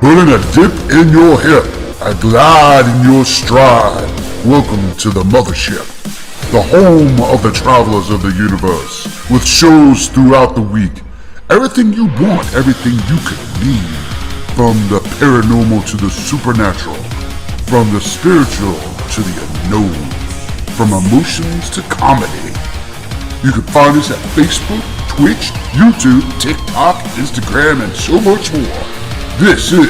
Putting a dip in your hip, a glide in your stride. Welcome to the mothership, the home of the travelers of the universe, with shows throughout the week. Everything you want, everything you could need. From the paranormal to the supernatural, from the spiritual to the unknown, from emotions to comedy. You can find us at Facebook, Twitch, YouTube, TikTok, Instagram, and so much more. This is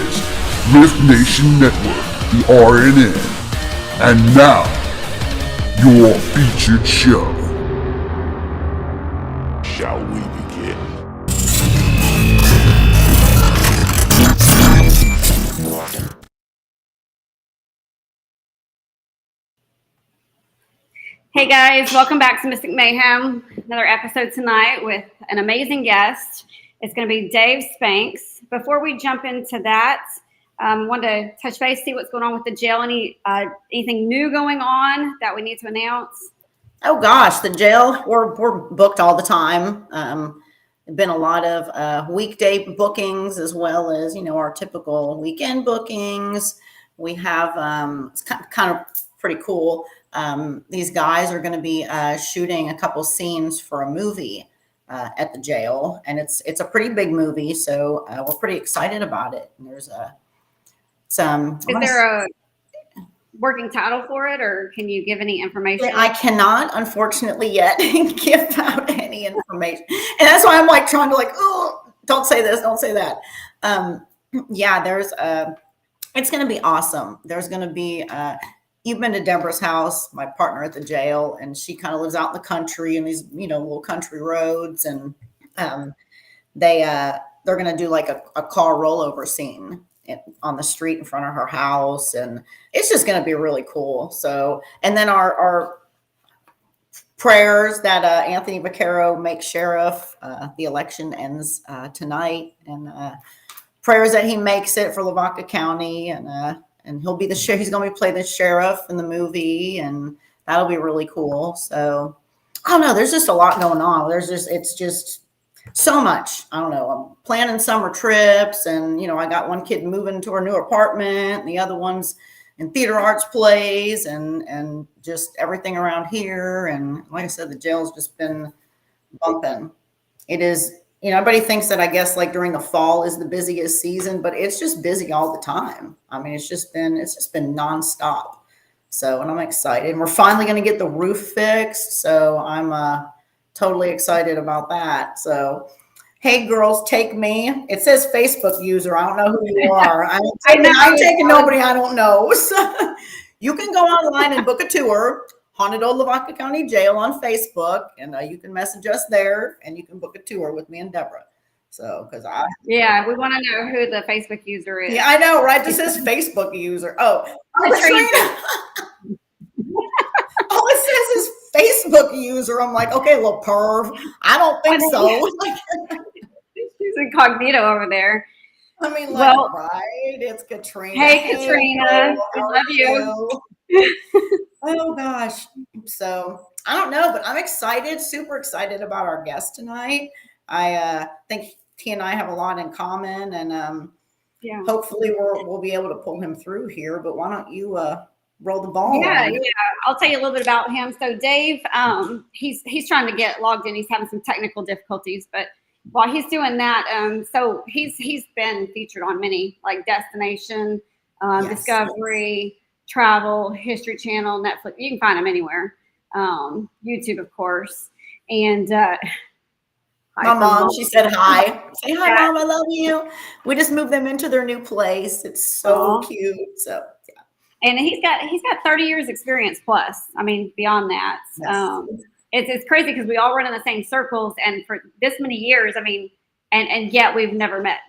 R.I.F.T Nation Network, the RNN. And now, your featured show. Shall we begin? Hey guys, welcome back to Mystic Mayhem. Another episode tonight with an amazing guest. It's going to be Dave Spinks. Before we jump into that, want to touch base, see what's going on with the jail. Anything new going on that we need to announce? Oh gosh, the jail, we're booked all the time. Been a lot of weekday bookings as well as, our typical weekend bookings. We have, it's kind of pretty cool. These guys are going to be shooting a couple scenes for a movie at the jail, and it's a pretty big movie, so we're pretty excited about it. And there's some. Is there a working title for it, or can you give any information? I cannot, unfortunately, yet give out any information, and that's why I'm like trying to oh, don't say this, don't say that. Yeah, there's it's going to be awesome. There's going to be you've been to Deborah's house, my partner at the jail, and she kind of lives out in the country in these, little country roads. And they're going to do like a car rollover scene on the street in front of her house. And it's just going to be really cool. So, and then our prayers that Anthony Vaccaro makes sheriff, the election ends tonight, and prayers that he makes it for Lavaca County, and he'll be he's going to play the sheriff in the movie, and that'll be really cool. So I don't know. There's just a lot going on. It's just so much. I don't know. I'm planning summer trips, and, I got one kid moving to our new apartment, and the other one's in theater arts plays, and just everything around here. And like I said, the jail's just been bumping. It is. Everybody thinks that, I guess, like during the fall is the busiest season, but it's just busy all the time. I mean, it's just been nonstop. So, and I'm excited. And we're finally going to get the roof fixed. So I'm totally excited about that. So, hey, girls, take me. It says Facebook user. I don't know who you are. I'm taking nobody I don't know. So you can go online and book a tour. Haunted Old Lavaca County Jail on Facebook, and you can message us there, and you can book a tour with me and Deborah. So, we want to know who the Facebook user is. Yeah, I know, right? This says Facebook user. Oh, Katrina. All it says is Facebook user. I'm like, okay, little perv. I don't think so. She's incognito over there. I mean, right? It's Katrina. Hey, Katrina. We love you. Oh gosh. So I don't know, but I'm excited, super excited about our guest tonight. I think he and I have a lot in common, and hopefully we'll be able to pull him through here. But why don't you roll the ball? Yeah. I'll tell you a little bit about him. So Dave, he's trying to get logged in. He's having some technical difficulties, but while he's doing that, so he's been featured on many, like Destination, Discovery, Travel, History Channel, Netflix. You can find him anywhere. YouTube, of course. And my mom, she said hi. Say hi, Mom. I love you. We just moved them into their new place. It's so cute. So yeah. And he's got 30 years experience plus. I mean, beyond that. Yes. It's crazy because we all run in the same circles, and for this many years, I mean, and yet we've never met,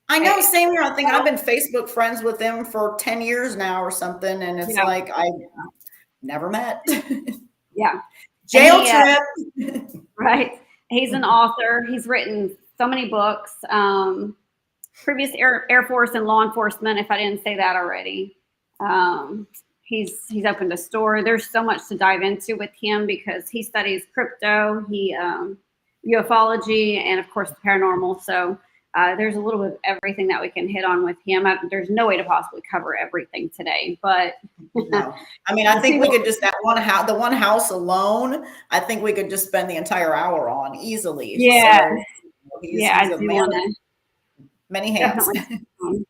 I know, same here. I think I've been Facebook friends with them for 10 years now or something. And it's like, I never met. Yeah. Jail trip. Right. He's an author. He's written so many books, previous Air Force and law enforcement, if I didn't say that already. He's opened a store. There's so much to dive into with him because he studies crypto, ufology, and of course the paranormal. So There's a little bit of everything that we can hit on with him. There's no way to possibly cover everything today, but no. I mean, I think we could just the one house alone. I think we could just spend the entire hour on easily. Yeah, so, he's I a do man want of to many hands, definitely.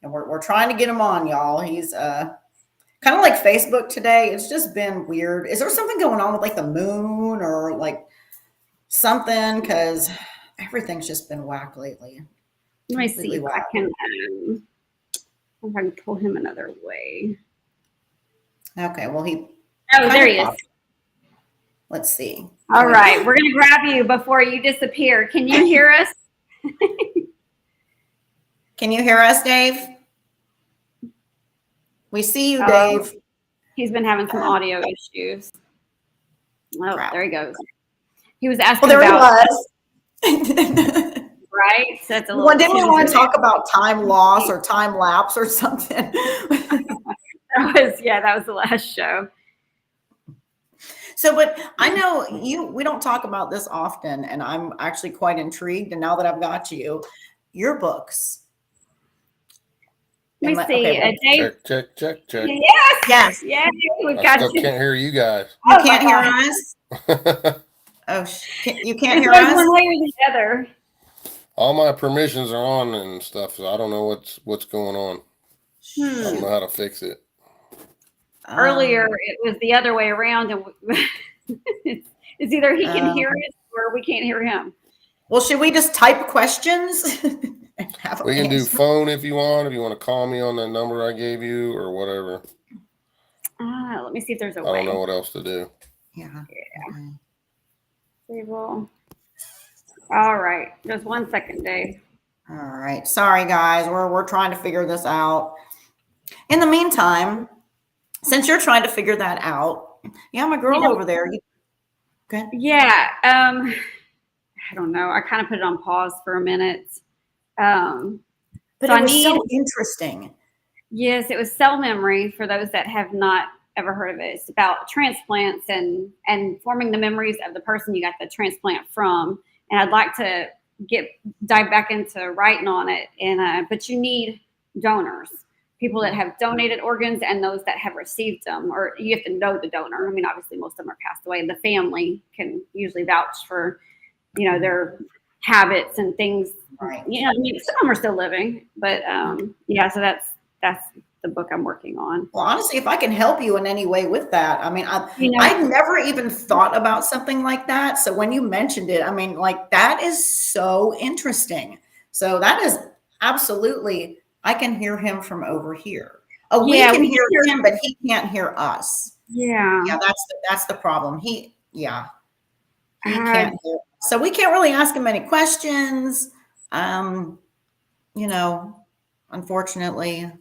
and we're trying to get him on, y'all. He's kind of like Facebook today. It's just been weird. Is there something going on with like the moon or like something? Because everything's just been whack lately. Let me see if I can pull him another way. Okay, well there he is. Let's see. All right, we're gonna grab you before you disappear. Can you hear us? Can you hear us, Dave? We see you, Dave. He's been having some audio issues. Oh, Crap. There he goes. He was asking Well, there about. he was. Right? So that's a little. Well, didn't we want to talk about time loss or time lapse or something? That was the last show. So, but I know we don't talk about this often, and I'm actually quite intrigued. And now that I've got you, your books. Let me see. Okay, Dave. Check. Yes. We've I got still you. can't hear you guys. You can't hear us? Oh, you can't hear us? One way or the other. All my permissions are on and stuff, so I don't know what's going on. I don't know how to fix it. Earlier, it was the other way around, and it's either he can hear us or we can't hear him. Well, should we just type questions? We can do phone if you want. If you want to call me on the number I gave you or whatever. Let me see if there's a I way. don't know what else to do. Yeah. Okay. All right. Just 1 second, Dave. All right. Sorry, guys. We're trying to figure this out. In the meantime, since you're trying to figure that out, my girl over there. Okay. Yeah. I don't know. I kind of put it on pause for a minute. But it was so interesting. Yes, it was cell memory for those that have not ever heard of it. It's about transplants and forming the memories of the person you got the transplant from. And I'd like to dive back into writing on it. And but you need donors, people that have donated organs and those that have received them, or you have to know the donor. I mean, obviously most of them are passed away, and the family can usually vouch for, their habits and things. Right. I mean, some of them are still living, but so that's the book I'm working on. Well, honestly, if I can help you in any way with that, I mean, I'd never even thought about something like that. So when you mentioned it, I mean, like, that is so interesting. So that is absolutely, I can hear him from over here. Oh, we can hear him, but he can't hear us. Yeah. Yeah, that's the problem. He can't hear. So we can't really ask him any questions. Unfortunately,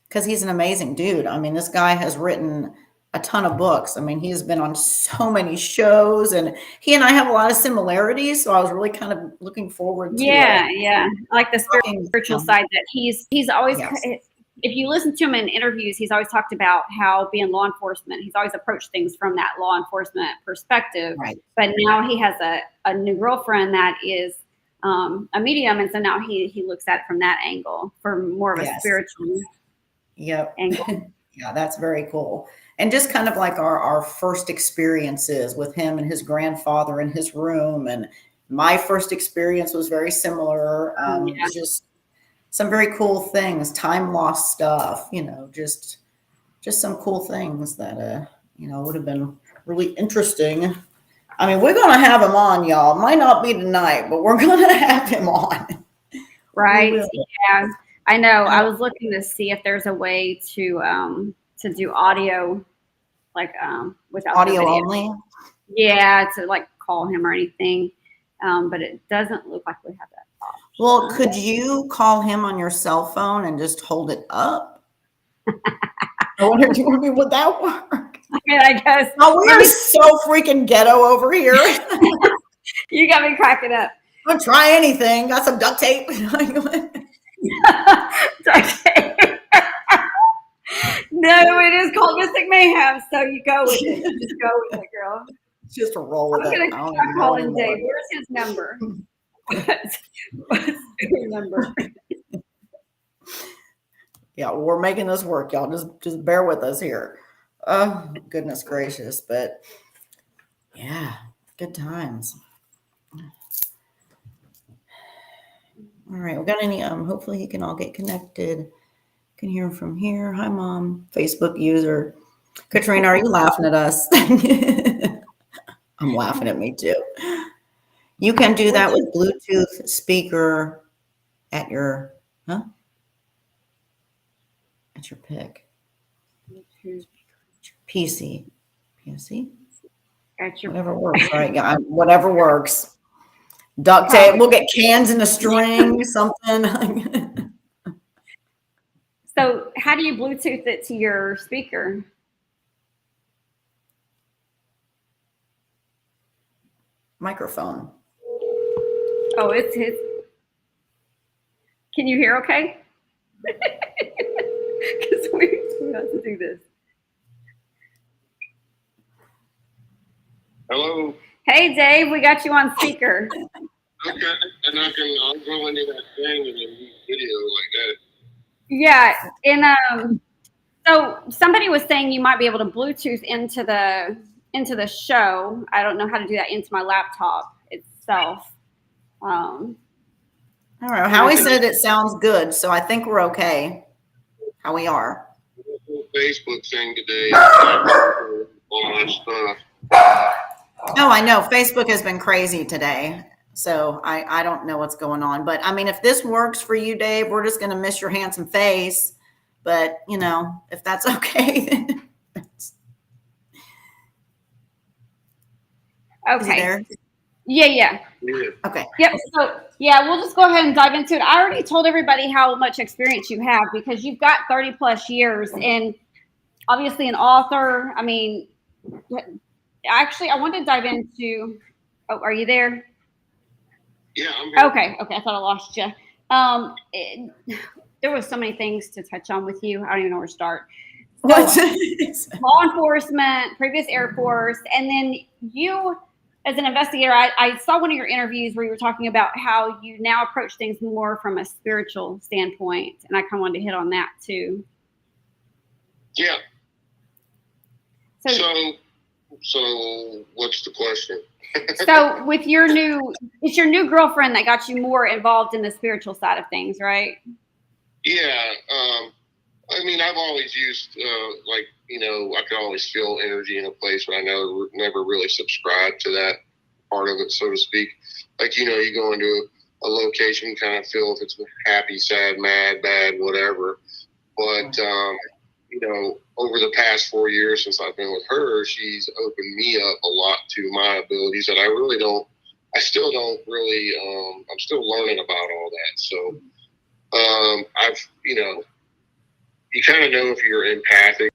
because he's an amazing dude. I mean, this guy has written a ton of books. I mean, he has been on so many shows, and he and I have a lot of similarities. So I was really kind of looking forward to I like the spiritual side that he's always. Yes. If you listen to him in interviews, he's always talked about how being law enforcement, he's always approached things from that law enforcement perspective. Right. But now he has a new girlfriend that is a medium, and so now he looks at it from that angle, for more of a spiritual angle. Yeah, that's very cool. And just kind of like our first experiences with him and his grandfather in his room, and my first experience was very similar. Just some very cool things, time lost stuff, just some cool things that would have been really interesting. I mean, we're going to have him on, y'all. Might not be tonight, but we're going to have him on. Right. Yeah, I know. I was looking to see if there's a way to do audio, like without audio only. Yeah, to like call him or anything. But it doesn't look like we have that option. Well, could you call him on your cell phone and just hold it up? I wonder, would that work? I mean, I guess. Oh, we are so freaking ghetto over here. You got me cracking up. I'll try anything. Got some duct tape. Duct tape. No, it is called Mystic Mayhem, so you go with it. You just go with it, girl. Just a roll with I'm it. gonna I don't try even know calling anymore. Dave. Where's his number? What's his number? Yeah, we're making this work, y'all. Just bear with us here. Oh, goodness gracious. But yeah, good times. All right, we got any hopefully he can all get connected. Can hear him from here. Hi, Mom. Facebook user. Katrina, are you laughing at us? I'm laughing at me too. You can do that with Bluetooth speaker at your at your pick. PC. PC? At your Whatever works, right? Yeah, whatever works. Duct tape. We'll get cans in a string, something. So how do you Bluetooth it to your speaker? Microphone. Oh, it's his. Can you hear okay? Because we have to do this. Hello. Hey, Dave, we got you on speaker. Okay, and I'll go into that thing and then video like that. Yeah, and so somebody was saying you might be able to Bluetooth into the show. I don't know how to do that into my laptop itself. All right. Howie said it sounds good, so I think we're okay. How we are. Facebook thing today. All my stuff. Oh, I know. Facebook has been crazy today. So I don't know what's going on. But I mean, if this works for you, Dave, we're just going to miss your handsome face. But, you know, if that's okay. Then Is he Okay. there? Yeah. Yeah. Okay. Yep. So yeah, we'll just go ahead and dive into it. I already told everybody how much experience you have because you've got 30 plus years and obviously an author. I mean, actually, I wanted to dive into. Oh, are you there? Yeah, I'm here. Okay. I thought I lost you. There was so many things to touch on with you. I don't even know where to start. So, law enforcement, previous Air Force, and then you as an investigator, I saw one of your interviews where you were talking about how you now approach things more from a spiritual standpoint, and I kind of wanted to hit on that too. Yeah. So what's the question? so with it's your new girlfriend that got you more involved in the spiritual side of things, right? Yeah. I mean, I've always used, I can always feel energy in a place, but I never really subscribed to that part of it, so to speak. Like, you go into a location, you kind of feel if it's happy, sad, mad, bad, whatever. But, over the past 4 years since I've been with her, she's opened me up a lot to my abilities that I still don't really, I'm still learning about all that. So, you kind of know if you're empathic.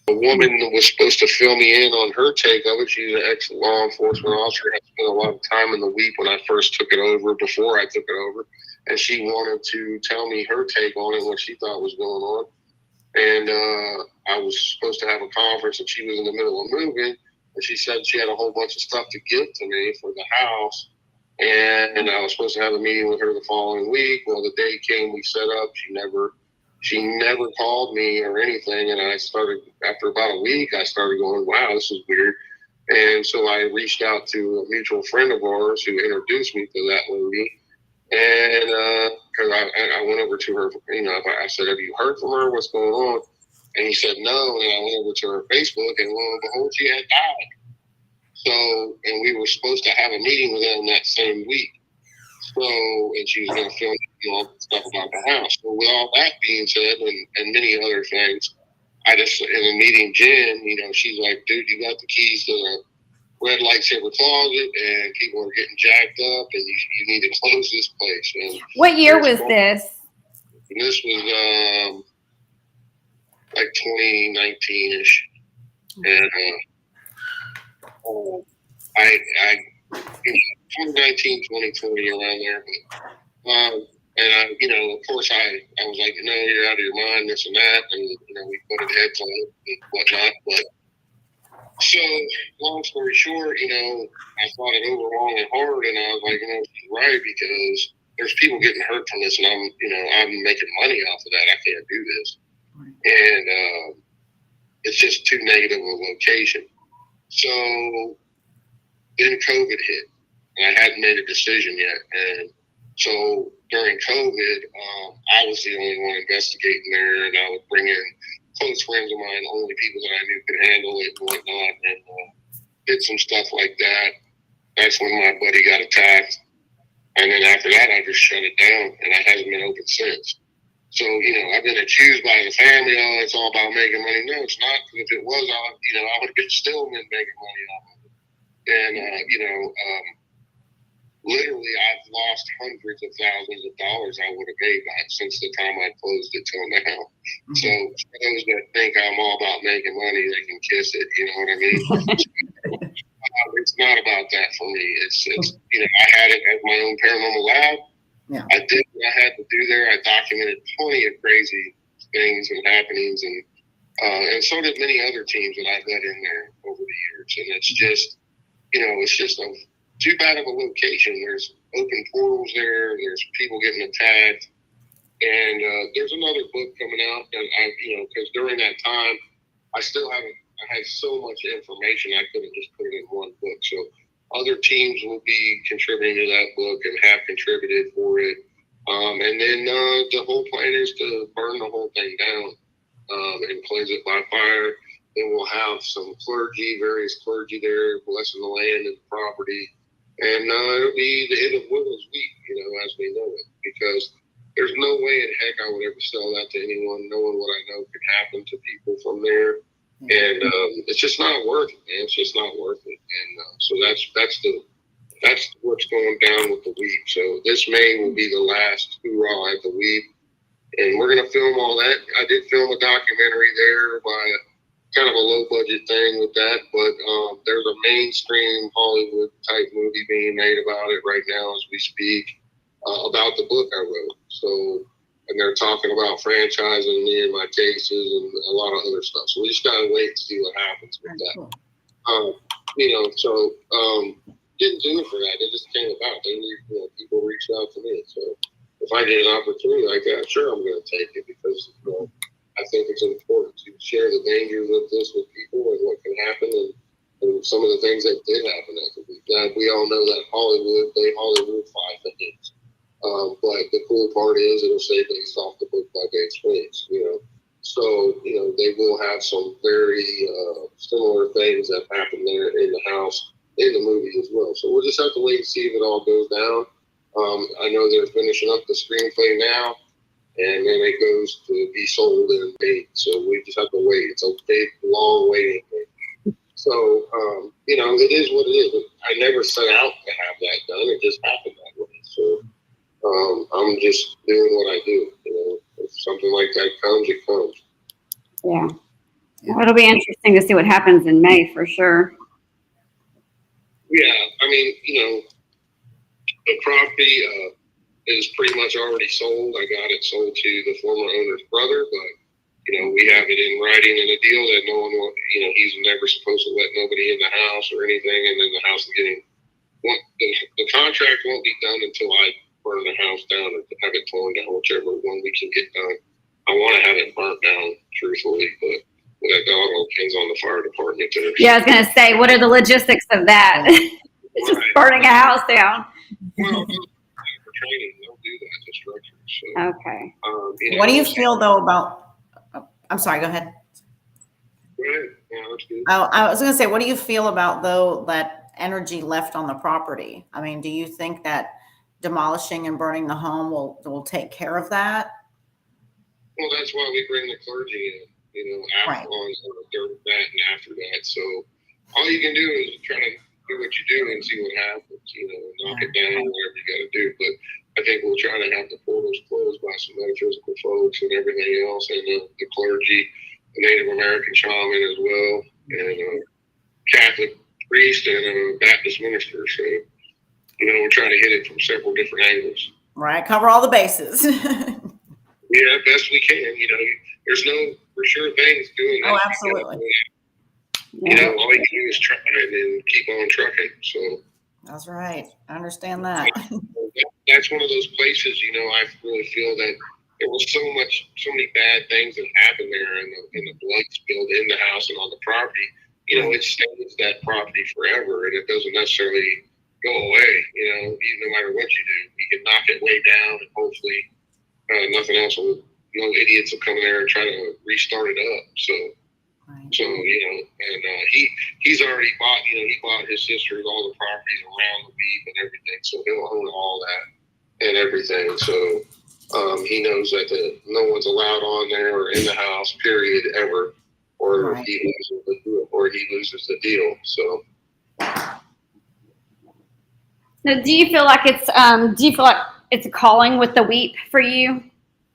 A woman was supposed to fill me in on her take of it. She's an ex-law enforcement officer. I spent a lot of time in the week when I first took it over, before I took it over. And she wanted to tell me her take on it, what she thought was going on. And I was supposed to have a conference, and she was in the middle of moving. And she said she had a whole bunch of stuff to give to me for the house. And I was supposed to have a meeting with her the following week. Well, the day came, we set up. She never called me or anything. And I started, after about a week, I started going, wow, this is weird. And so I reached out to a mutual friend of ours who introduced me to that lady. And because I went over to her, I said, have you heard from her? What's going on? And he said, no. And I went over to her Facebook, and lo and behold, she had died. So, and we were supposed to have a meeting with them that same week. So, and she was going to film stuff about the house. So with all that being said, and many other things, I just, in a meeting Jen, she's like, dude, you got the keys to the red lightsaber closet, and people are getting jacked up, and you need to close this place. And what year was this? This was like 2019-ish. And I 2019, 2020, around there. But, and I, of course, I was like, no, you're out of your mind, this and that. And, we put heads on it and whatnot. But so, long story short, I thought it over long and hard. And I was like, she's right, because there's people getting hurt from this. And I'm making money off of that. I can't do this. And it's just too negative a location. So then COVID hit, and I hadn't made a decision yet. And so during COVID, I was the only one investigating there, and I would bring in close friends of mine, only people that I knew could handle it and whatnot, and did some stuff like that. That's when my buddy got attacked. And then after that, I just shut it down, and I haven't been open since. So, I've been accused by the family, it's all about making money. No, it's not. If it was, I would have still been making money off of it. And, literally, I've lost hundreds of thousands of dollars I would have made back since the time I closed it till now. Mm-hmm. So, for those that think I'm all about making money, they can kiss it. You know what I mean? It's not about that for me. It's I had it as my own paranormal lab. Yeah. I did what I had to do there. I documented plenty of crazy things and happenings, and so did many other teams that I've let in there over the years. And it's just, it's just too bad of a location. There's open portals there. There's people getting attacked. And there's another book coming out that because during that time, I had so much information, I couldn't just put it in one book. So other teams will be contributing to that book and have contributed for it. And then the whole plan is to burn the whole thing down and cleanse it by fire. Then we'll have some various clergy there, blessing the land and the property. And it'll be the end of Women's Week, as we know it, because there's no way in heck I would ever sell that to anyone, knowing what I know could happen to people from there. And it's just not worth it, man. It's just not worth it. And so that's what's going down with the week. So this May will be the last hoorah at the week, and we're gonna film all that. I did film a documentary there by kind of a low budget thing with that, but there's a mainstream Hollywood type movie being made about it right now as we speak, about the book I wrote. So. And they're talking about franchising me and my cases and a lot of other stuff. So we just gotta wait to see what happens with that. Didn't do it for that. It just came about. People reached out to me. So if I get an opportunity like that, sure, I'm gonna take it, because I think it's important to share the dangers of this with people and what can happen, and some of the things that did happen. We all know that Hollywood five things. But the cool part is it'll say based off the book by Dave Spinks, So, they will have some very similar things that happen there in the house, in the movie as well. So we'll just have to wait and see if it all goes down. I know they're finishing up the screenplay now, and then it goes to be sold and paid. So we just have to wait. It's a big, long waiting game. So, it is what it is. I never set out to have that done. It just happened that way. So, I'm just doing what I do. You know, if something like that comes, it comes. Yeah. Well, it'll be interesting to see what happens in May for sure. Yeah, I mean, you know, the property is pretty much already sold. I got it sold to the former owner's brother, but you know, we have it in writing in a deal that no one will, you know, he's never supposed to let nobody in the house or anything, and then the house is getting, the contract won't be done until I burn the house down or have it torn down, whichever one we can get done. I want to have it burnt down, truthfully, but that all depends on the fire department there. Yeah, I was going to say, what are the logistics of that? It's just burning a house down. Well, for training, they'll do that to structures. So, Okay. you know, What do you feel though about? I'm sorry. Go ahead. Go ahead. Yeah, that's good. I was going to say, what do you feel about though that energy left on the property? I mean, do you think that demolishing and burning the home will take care of that? Well, that's why we bring the clergy in, you know, after on that and after that. So all you can do is try to do what you do and see what happens, you know, knock it down, whatever you got to do. But I think we'll try to have the portals closed by some metaphysical folks and everything else, and the clergy, the Native American shaman as well, and a Catholic priest and a Baptist minister. So, you know, we're trying to hit it from several different angles. Right. Cover all the bases. Yeah, best we can. You know, there's no for sure things doing that. Oh, absolutely. You know, all you can do is try and keep on trucking. So that's right. I understand that. That's one of those places, you know, I really feel that there was so many bad things that happened there, and the blood spilled in the house and on the property. You know, it stains that property forever, and it doesn't necessarily go away. You know, even no matter what you do, you can knock it way down, and hopefully nothing else will. No idiots will come there and try to restart it up. So, you know, and he's already bought. You know, he bought his sisters all the properties around the weep and everything, so he'll own all that and everything. So. He knows that no one's allowed on there or in the house, period, ever, or he loses the deal. So, now, do you feel like it's a calling with the weep for you?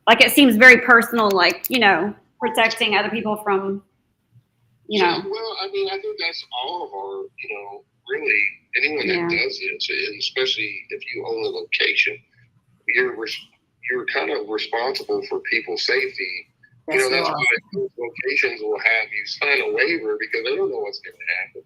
Like it seems very personal, like, you know, protecting other people from, you know. Well, I mean, I think that's all of our, you know, really anyone that does this, and especially if you own a location, you're kind of responsible for people's safety. You know, that's why those locations will have you sign a waiver because they don't know what's going to happen.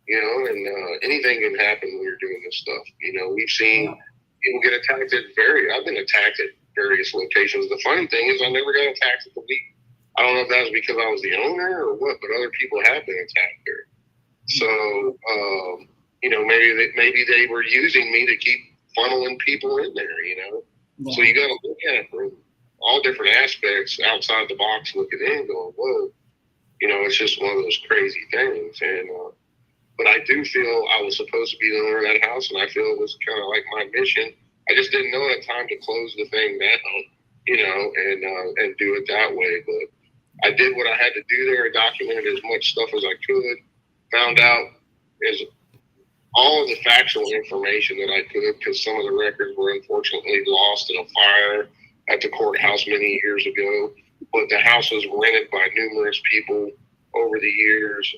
You know, and anything can happen when you're doing this stuff. You know, we've seen people get attacked I've been attacked at various locations. The funny thing is I never got attacked at the week. I don't know if that was because I was the owner or what, but other people have been attacked there. So, you know, maybe they were using me to keep funneling people in there, you know. So you got to look at it from all different aspects, outside the box, looking in, going, whoa, you know, it's just one of those crazy things. And but I do feel I was supposed to be the owner of that house, and I feel it was kind of like my mission. I just didn't know at the time to close the thing down, you know, and do it that way. But I did what I had to do there. I documented as much stuff as I could. Found out all of the factual information that I could, because some of the records were unfortunately lost in a fire at the courthouse many years ago. But the house was rented by numerous people over the years,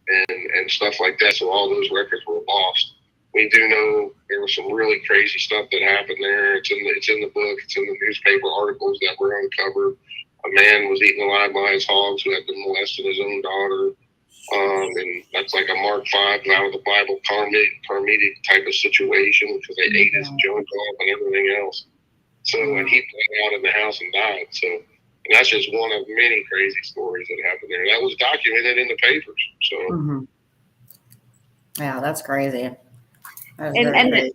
and stuff like that. So all those records were lost. We do know there was some really crazy stuff that happened there. It's in the book. It's in the newspaper articles that were uncovered. A man was eaten alive by his hogs who had been molesting his own daughter. And that's like a Mark 5 out of the Bible karmic type of situation, because they ate his junk off and everything else. So, and he bled out in the house and died. So, and that's just one of many crazy stories that happened there. That was documented in the papers. So, yeah, that's crazy. That's And crazy.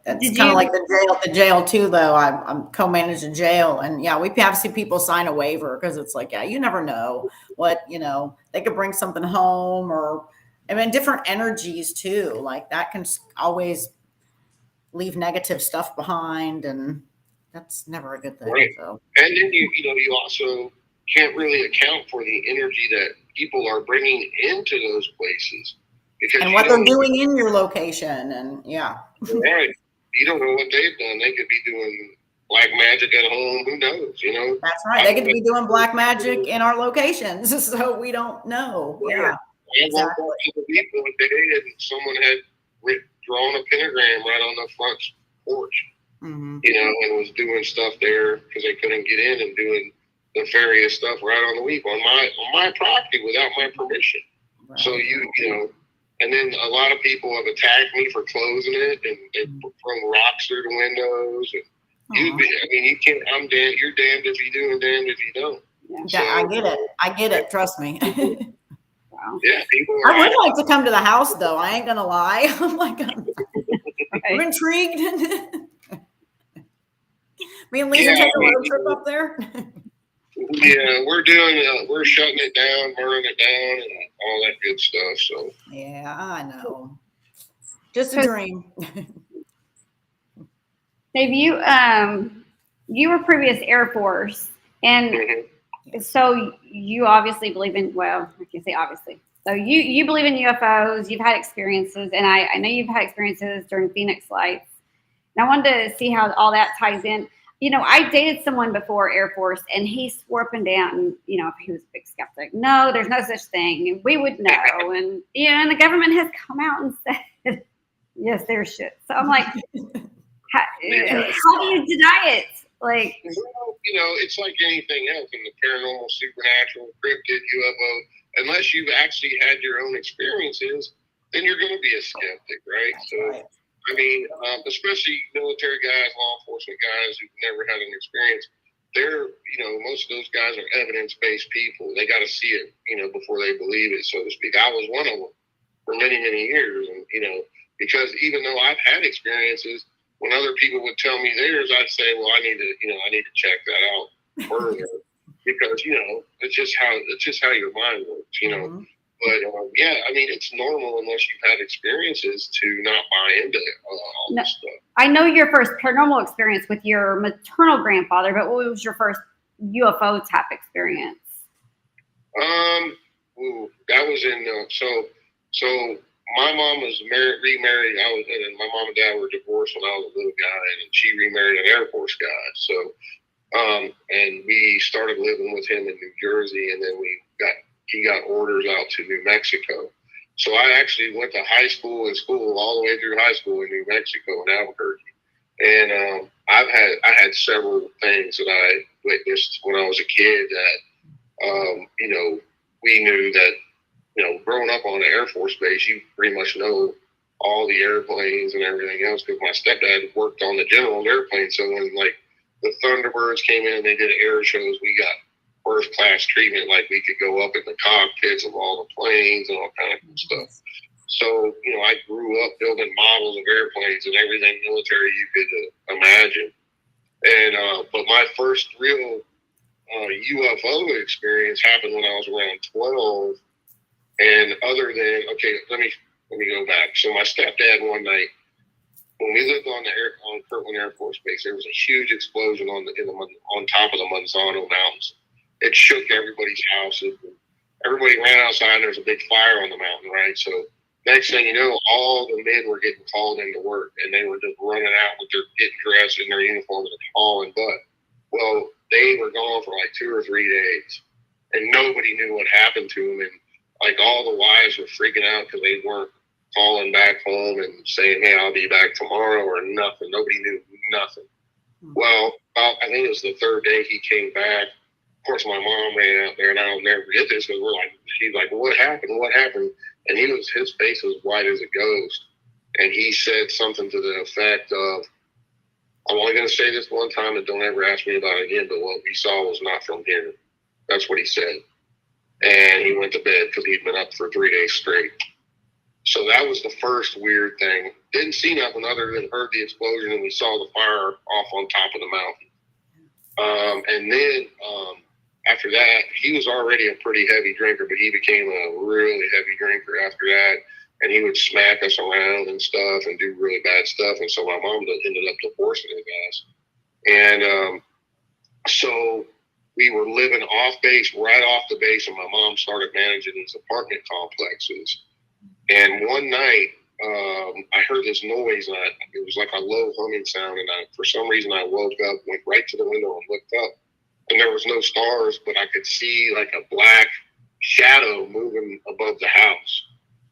It's kind of like the jail too, though. I'm co-managed a jail, and yeah, we have to see people sign a waiver because it's like, yeah, you never know what, you know, they could bring something home, or I mean, different energies too. Like that can always leave negative stuff behind, and that's never a good thing. Right. So, and then you also can't really account for the energy that people are bringing into those places, because and what they're doing in your location, and right. you don't know what they've done. They could be doing black magic at home. Who knows? You know. That's right. They could be doing black magic in our locations, so we don't know. Yeah. Exactly. One day, and someone had drawn a pentagram right on the front porch, you know, and was doing stuff there because they couldn't get in and doing nefarious stuff right on the week on my property without my permission. Right. So you know, and then a lot of people have attacked me for closing it and throwing rocks through the windows. And you can't. I'm damned. You're damned if you do and damned if you don't. Yeah, so, I get it. I get it. Trust me. Wow. Yeah, people. I would like to come to the house, though. I ain't gonna lie. I'm like, I'm intrigued. Me and Lisa take a road trip up there. Yeah, we're shutting it down, burning it down, and all that good stuff. So. Yeah, I know. Just a dream. Dave, you were previous Air Force, and so you obviously believe in, well, I can say obviously. So you believe in UFOs. You've had experiences, and I know you've had experiences during Phoenix Lights. And I wanted to see how all that ties in. You know, I dated someone before Air Force, and he swore up and down, you know, he was a big skeptic. No, there's no such thing, and we would know. And and the government has come out and said, yes, there's shit. So I'm like, how do you deny it? Like, well, you know, it's like anything else in the paranormal, supernatural, cryptid, UFO. Unless you've actually had your own experiences, then you're going to be a skeptic, right? So, I mean, especially military guys, law enforcement guys who've never had an experience, most of those guys are evidence-based people. They got to see it, before they believe it, so to speak. I was one of them for many, many years, and because even though I've had experiences, when other people would tell me theirs, I'd say, well, I need to check that out further because it's just how your mind works, Mm-hmm. But I mean, it's normal unless you've had experiences to not buy into all this stuff. I know your first paranormal experience with your maternal grandfather, but what was your first UFO type experience? That was in so my mom was remarried. And my mom and dad were divorced when I was a little guy, and she remarried an Air Force guy. So, and we started living with him in New Jersey, and then he got orders out to New Mexico. So I actually went to high school and school all the way through high school in New Mexico in Albuquerque. And I had several things that I witnessed when I was a kid that, we knew that, growing up on the Air Force base, you pretty much know all the airplanes and everything else because my stepdad worked on the general airplane. So when like the Thunderbirds came in and they did air shows, we got first class treatment. Like we could go up in the cockpits of all the planes and all kind of stuff. So, I grew up building models of airplanes and everything military you could imagine. And, but my first real UFO experience happened when I was around 12. And other than, let me go back. So my stepdad one night, when we lived on Kirtland Air Force Base, there was a huge explosion on top of the Manzano Mountains. It shook everybody's houses. Everybody ran outside, and there was a big fire on the mountain, right? So next thing you know, all the men were getting called into work, and they were just running out getting dressed in their uniforms and hauling butt. Well, they were gone for like 2 or 3 days, and nobody knew what happened to them. And like all the wives were freaking out because they weren't calling back home and saying, hey, I'll be back tomorrow or nothing. Nobody knew nothing. Well, I think it was the 3rd day he came back. Of course, my mom ran out there, and I'll never forget this because she's like, what happened? What happened? And his face was white as a ghost. And he said something to the effect of, I'm only going to say this one time and don't ever ask me about it again, but what we saw was not from here. That's what he said. And he went to bed because he'd been up for 3 days straight. So that was the first weird thing. Didn't see nothing other than heard the explosion and we saw the fire off on top of the mountain. And then after that, he was already a pretty heavy drinker, but he became a really heavy drinker after that. And he would smack us around and stuff and do really bad stuff. And so my mom ended up divorcing his ass. And so we were living off base, right off the base, and my mom started managing these apartment complexes. And one night, I heard this noise, and it was like a low humming sound, and for some reason I woke up, went right to the window and looked up, and there was no stars, but I could see like a black shadow moving above the house.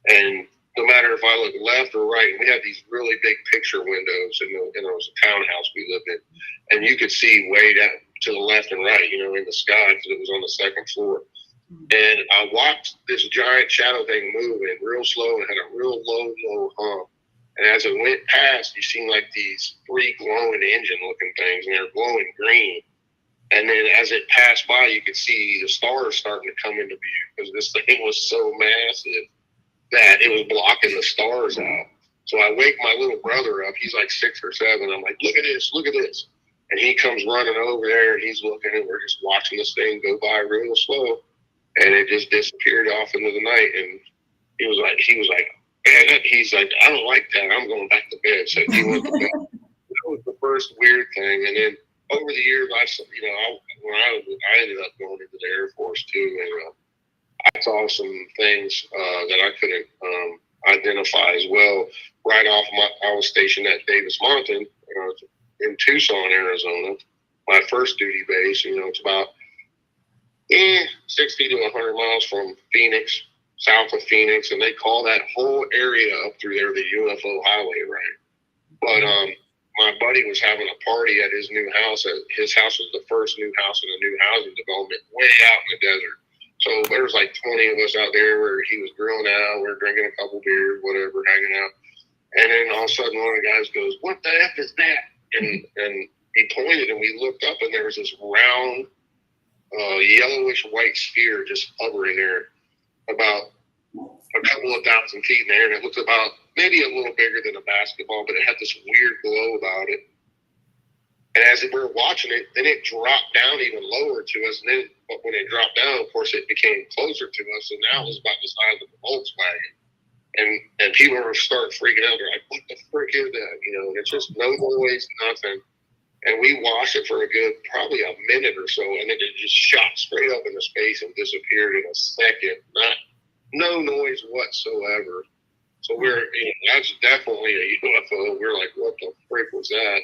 And no matter if I look left or right, we had these really big picture windows, and it was a townhouse we lived in, and you could see way down to the left and right, in the sky, because it was on the second floor. And I watched this giant shadow thing moving real slow and had a real low hum. And as it went past, you seen like these 3 glowing engine looking things, and they're glowing green. And then as it passed by, you could see the stars starting to come into view, because this thing was so massive that it was blocking the stars out. So I wake my little brother up. He's like 6 or 7. I'm like, look at this. And he comes running over there, and he's looking, and we're just watching this thing go by real slow. And it just disappeared off into the night. And he was like, he's like, I don't like that. I'm going back to bed. So he went to bed. That was the first weird thing. And then over the years, I ended up going into the Air Force too, and I saw some things that I couldn't identify as well. Right off, I was stationed at Davis Mountain in Tucson, Arizona. My first duty base. It's about 60 to 100 miles from Phoenix, south of Phoenix, and they call that whole area up through there the UFO highway, right? But my buddy was having a party at his new house. His house was the first new house in a new housing development way out in the desert. So there was like 20 of us out there where he was grilling out. We were drinking a couple beers, whatever, hanging out. And then all of a sudden one of the guys goes, "What the F is that?" And he pointed, and we looked up, and there was this round, yellowish white sphere just hovering there about a couple of 1,000 feet in the air. And it looked about maybe a little bigger than a basketball, but it had this weird glow about it. And as we were watching it, then it dropped down even lower to us. And then when it dropped down, of course, it became closer to us. And now it was about the size of a Volkswagen. And people were starting freaking out. They're like, "What the frick is that?" And it's just no noise, nothing. And we watched it for a good, probably a minute or so. And then it just shot straight up into space and disappeared in a second. No noise whatsoever. So that's definitely a UFO. We're like, what the frick was that?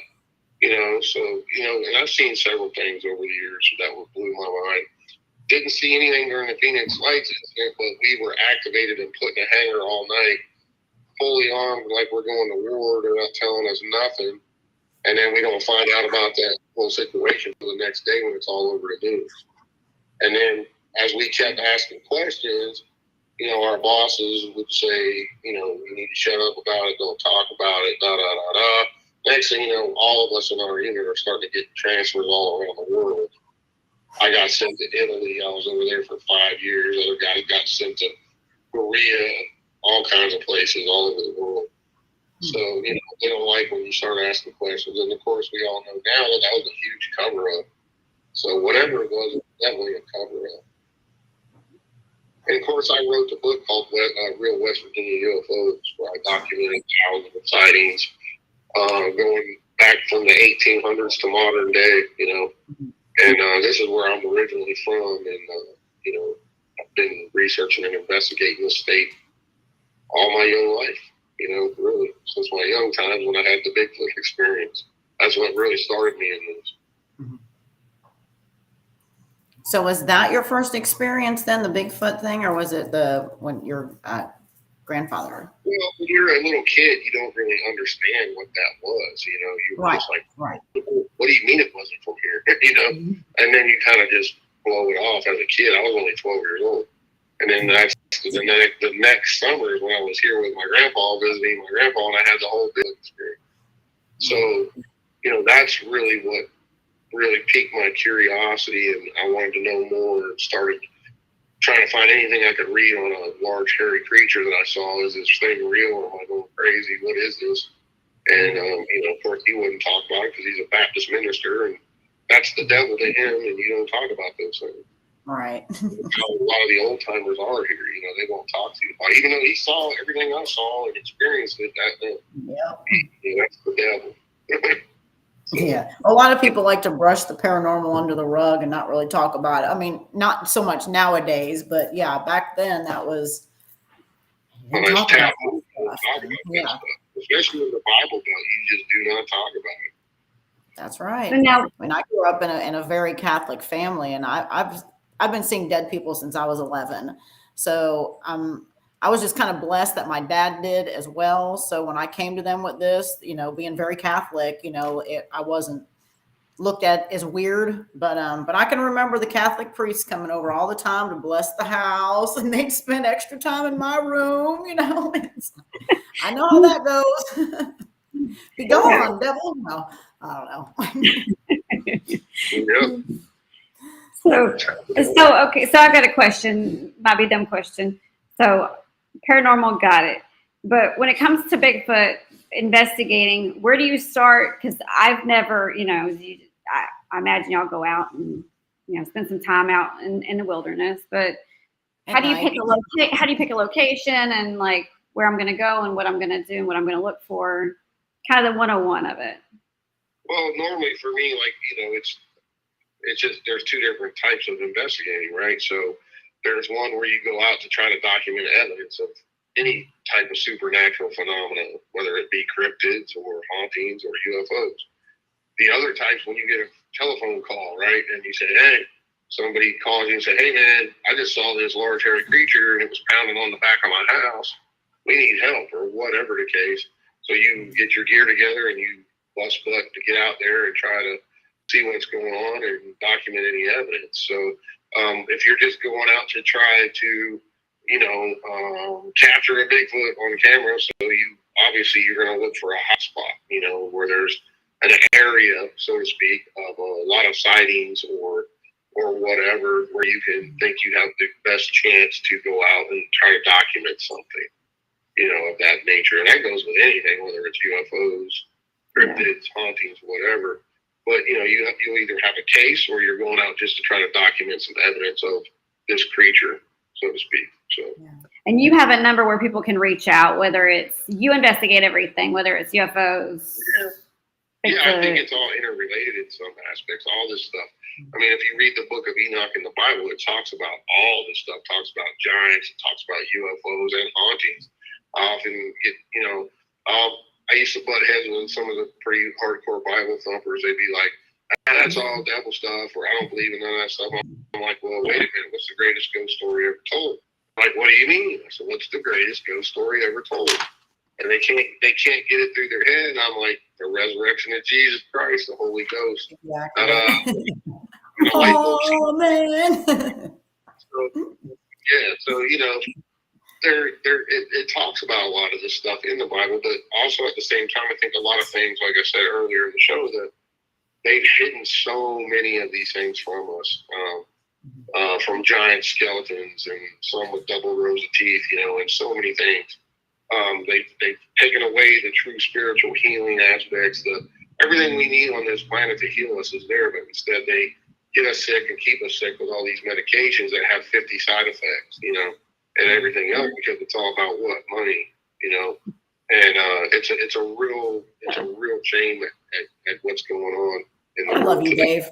And I've seen several things over the years that blew my mind. Didn't see anything during the Phoenix Lights incident, but we were activated and put in a hangar all night, fully armed, like we're going to war. They're not telling us nothing. And then we don't find out about that whole situation until the next day when it's all over the news. And then as we kept asking questions, our bosses would say, "You need to shut up about it, don't talk about it, da-da-da-da." Next thing you know, all of us in our unit are starting to get transfers all around the world. I got sent to Italy. I was over there for 5 years. Other guys got sent to Korea, all kinds of places all over the world. So, they don't like when you start asking questions. And, of course, we all know now that was a huge cover-up. So whatever it was definitely a cover-up. And, of course, I wrote the book called Real West Virginia UFOs, where I documented thousands of sightings going back from the 1800s to modern day, And this is where I'm originally from. And, I've been researching and investigating the state all my young life, really, since my young times when I had the Bigfoot experience. That's what really started me in this. So was that your first experience then, the Bigfoot thing, or was it when your grandfather? Well, when you're a little kid, you don't really understand what that was. You were just like, right. What do you mean it wasn't from here? And then you kind of just blow it off. As a kid, I was only 12 years old. And then the next summer is when I was here with my grandpa, visiting my grandpa, and I had the whole Bigfoot experience. So, that's really what really piqued my curiosity, and I wanted to know more, and started trying to find anything I could read on a large hairy creature that I saw. Is this thing real, or am I going crazy? What is this? And of course he wouldn't talk about it because he's a Baptist minister, and that's the devil to him, and you don't talk about those things. Right. How a lot of the old timers are here, they won't talk to you about it. Even though he saw everything I saw and experienced it, that's the devil. Yeah. A lot of people like to brush the paranormal under the rug and not really talk about it. I mean, not so much nowadays, but yeah, back then that was taboo. rough. talk about that stuff, especially in the Bible Belt. You just do not talk about it. That's right. So now, I mean, I grew up in a very Catholic family, and I've been seeing dead people since I was 11. So I was just kind of blessed that my dad did as well. So when I came to them with this, being very Catholic, I wasn't looked at as weird, but I can remember the Catholic priests coming over all the time to bless the house, and they'd spend extra time in my room. I know how that goes. Be gone, devil. No, I don't know. Yep. So okay. So I've got a question. Might be a dumb question. So paranormal, got it. But when it comes to Bigfoot investigating, where do you start? Because I've never, I imagine y'all go out and spend some time out in the wilderness. But how do you pick a location and like where I'm going to go and what I'm going to do and what I'm going to look for? Kind of the 101 of it. Well, normally for me, it's just there's two different types of investigating, right? So there's one where you go out to try to document evidence of any type of supernatural phenomena, whether it be cryptids or hauntings or UFOs. The other type's when you get a telephone call, right? And you say, hey, somebody calls you and say, hey, man, I just saw this large hairy creature and it was pounding on the back of my house. We need help, or whatever the case. So you get your gear together and you bust butt to get out there and try to see what's going on and document any evidence. So if you're just going out to try to, capture a Bigfoot on camera, so you're going to look for a hot spot, where there's an area, so to speak, of a lot of sightings or whatever, where you can think you have the best chance to go out and try to document something, of that nature. And that goes with anything, whether it's UFOs, cryptids, hauntings, whatever. But, you'll either have a case or you're going out just to try to document some evidence of this creature, so to speak. So. Yeah. And you have a number where people can reach out, whether it's you investigate everything, whether it's UFOs. Yeah, I think it's all interrelated in some aspects, all this stuff. I mean, if you read the book of Enoch in the Bible, it talks about all this stuff. It talks about giants. It talks about UFOs and hauntings. I often get, I used to butt heads with some of the pretty hardcore Bible thumpers. They'd be like, that's all devil stuff, or I don't believe in none of that stuff. I'm like, well, wait a minute. What's the greatest ghost story ever told? Like, what do you mean? I said, what's the greatest ghost story ever told? And they can't get it through their head. And I'm like, the resurrection of Jesus Christ, the Holy Ghost. Exactly. Oh, man. So it talks about a lot of this stuff in the Bible, but also at the same time, I think a lot of things, like I said earlier in the show, that they've hidden so many of these things from us, from giant skeletons and some with double rows of teeth, and so many things. They've taken away the true spiritual healing aspects. Everything we need on this planet to heal us is there, but instead they get us sick and keep us sick with all these medications that have 50 side effects, and everything else, because it's all about what? Money, and it's a real shame at what's going on in the world. I love you, today. Dave.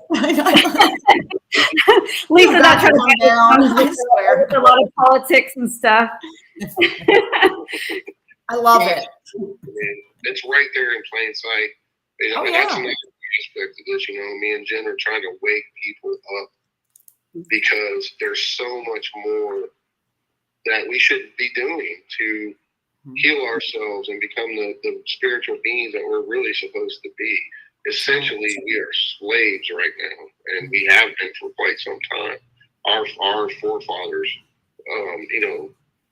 Lisa, not trying to calm down. I swear. a lot of politics and stuff. I love it. It's right there in plain sight. And that's another aspect of this. Me and Jen are trying to wake people up because there's so much more that we should be doing to heal ourselves and become the spiritual beings that we're really supposed to be. Essentially, we are slaves right now, and we have been for quite some time. Our forefathers,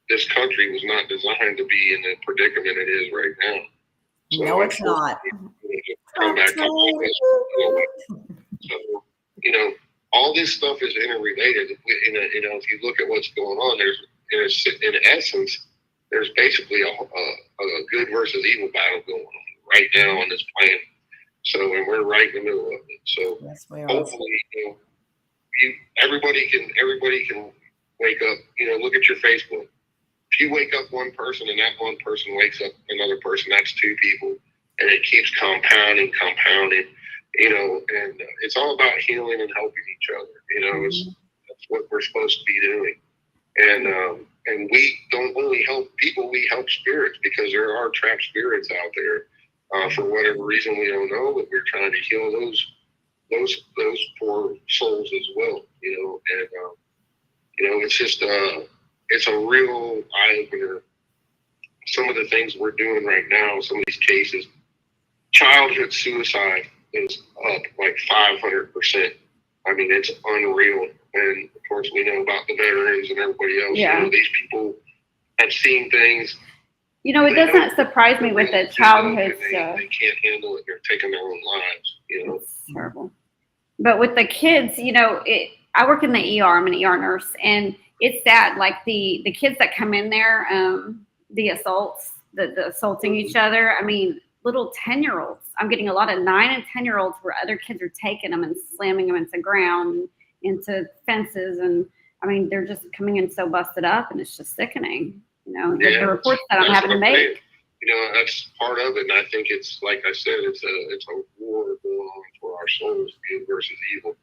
this country was not designed to be in the predicament it is right now. So no, it's not. Come back to all this. So, all this stuff is interrelated. If you look at what's going on, there's in essence, there's basically a good versus evil battle going on right now on this planet. So, and we're right in the middle of it. So, yes, we are. Hopefully, everybody can wake up. Look at your Facebook. If you wake up one person and that one person wakes up another person, that's two people, and it keeps compounding, and it's all about healing and helping each other. That's what we're supposed to be doing. And And we don't only help people, we help spirits, because there are trapped spirits out there. For whatever reason, we don't know, but we're trying to heal those poor souls as well, and it's just it's a real eye opener. Some of the things we're doing right now, some of these cases, childhood suicide is up like 500%. I mean, it's unreal. And of course, we know about the veterans and everybody else. Yeah. These people have seen things. It doesn't surprise me with the childhood stuff. They can't handle it. They're taking their own lives. It's terrible. But with the kids, I work in the ER. I'm an ER nurse, and it's sad. Like the kids that come in there, the assaults, the assaulting each other. I mean, little 10-year-olds. I'm getting a lot of 9 and 10-year-olds where other kids are taking them and slamming them into the ground, into fences, and I mean, they're just coming in so busted up, and it's just sickening. The reports that I'm having to make. That's part of it, and I think it's like I said, it's a war going on for our souls, good versus evil.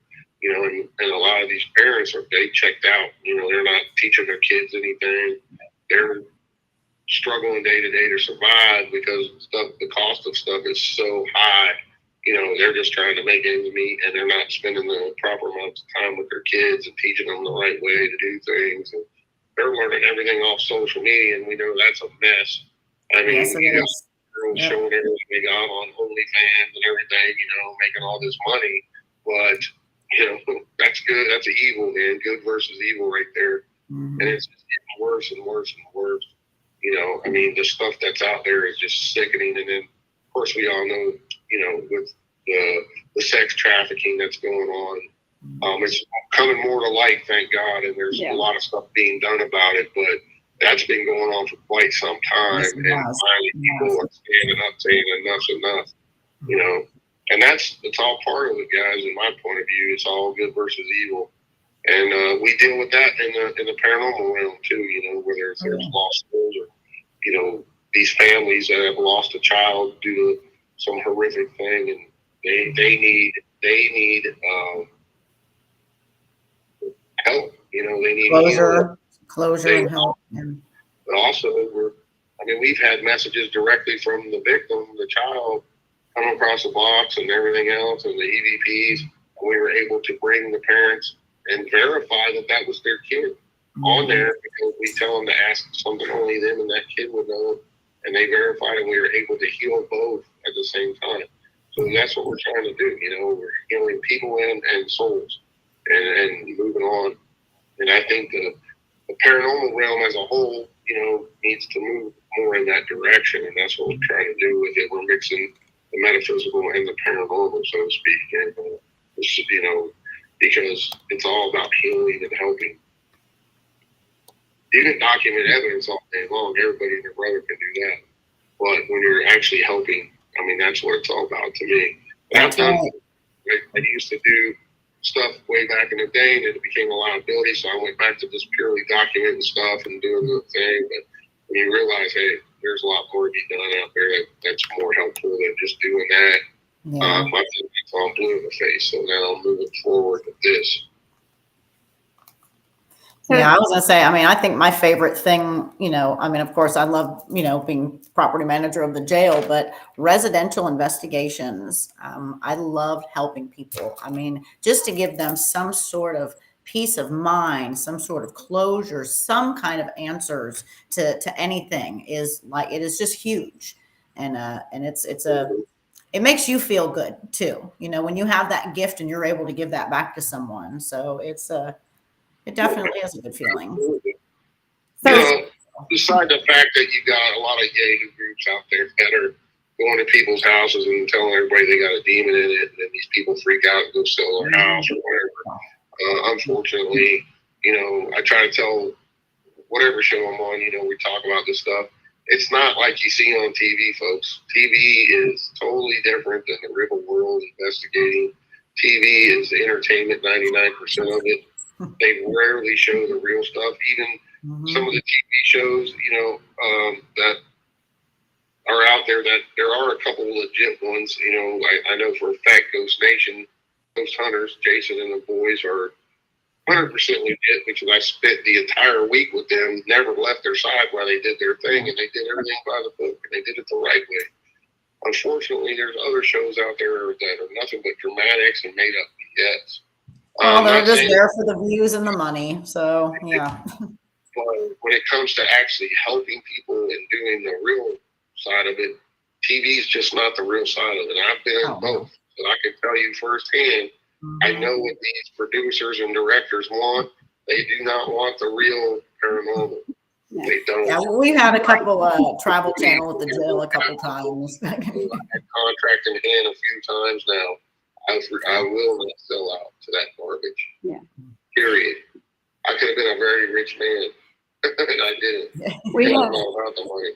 And a lot of these parents they checked out. They're not teaching their kids anything. They're struggling day to day to survive because the cost of stuff is so high. They're just trying to make ends meet, and they're not spending the proper amount of time with their kids and teaching them the right way to do things. And they're learning everything off social media, and we know that's a mess. I mean, Yes, it is. Girls showing everything they got on OnlyFans and everything, making all this money. But, that's good. That's evil, man. Good versus evil right there. Mm-hmm. And it's getting worse and worse and worse. I mean, the stuff that's out there is just sickening. And then, of course, we all know, with the sex trafficking that's going on, it's coming more to light, thank God. And there's a lot of stuff being done about it, but that's been going on for quite some time. Yes, and finally, people are standing up saying enough's enough, And it's all part of it, guys. In my point of view, it's all good versus evil. And we deal with that in the paranormal realm too, where there's lost souls or, these families that have lost a child due to some horrific thing, and they need help. They need closure and help. But also, we've had messages directly from the victim, the child, come across the box and everything else, and the EVPs. And we were able to bring the parents and verify that was their kid on there, because we tell them to ask something only them and that kid would know. And they verified, and we were able to heal both at the same time. So that's what we're trying to do. We're healing people and souls and moving on. And I think the paranormal realm as a whole, needs to move more in that direction. And that's what we're trying to do with it. We're mixing the metaphysical and the paranormal, so to speak. And, because it's all about healing and helping. You can document evidence all day long. Everybody and their brother can do that. But when you're actually helping, that's what it's all about to me. But I've done, I used to do stuff way back in the day, and it became a liability, so I went back to just purely documenting stuff and doing the thing. But when you realize, hey, there's a lot more to be done out there that's more helpful than just doing that. My it's all blue in the face, so now I'm moving forward with this. Yeah, I was gonna say, I think my favorite thing, of course I love, being property manager of the jail, but residential investigations, I love helping people. Just to give them some sort of peace of mind, some sort of closure, some kind of answers to anything is just huge. And it makes you feel good too, when you have that gift and you're able to give that back to someone. So it definitely is a good feeling. So, beside the fact that you got a lot of Yahoo groups out there that are going to people's houses and telling everybody they got a demon in it, and then these people freak out and go sell their house or whatever. Unfortunately, I try to tell whatever show I'm on, we talk about this stuff. It's not like you see on TV, folks. TV is totally different than the real world investigating. TV is entertainment, 99% of it. They rarely show the real stuff. Even some of the TV shows, that are out there, that there are a couple legit ones. I know for a fact Ghost Nation, Ghost Hunters, Jason and the boys are 100% legit, because I spent the entire week with them, never left their side while they did their thing, and they did everything by the book, and they did it the right way. Unfortunately, there's other shows out there that are nothing but dramatics and made up BS. Well, they're just there for the views and the money. So, yeah. But when it comes to actually helping people and doing the real side of it, TV is just not the real side of it. And I've been in both. So I can tell you firsthand, I know what these producers and directors want. They do not want the real paranormal. They don't. Yeah, we've had a couple Travel Channel at the jail a couple times. I had contract in hand a few times now. I will not sell out to that garbage. Yeah. Period. I could have been a very rich man, and I didn't. We All have, about the money.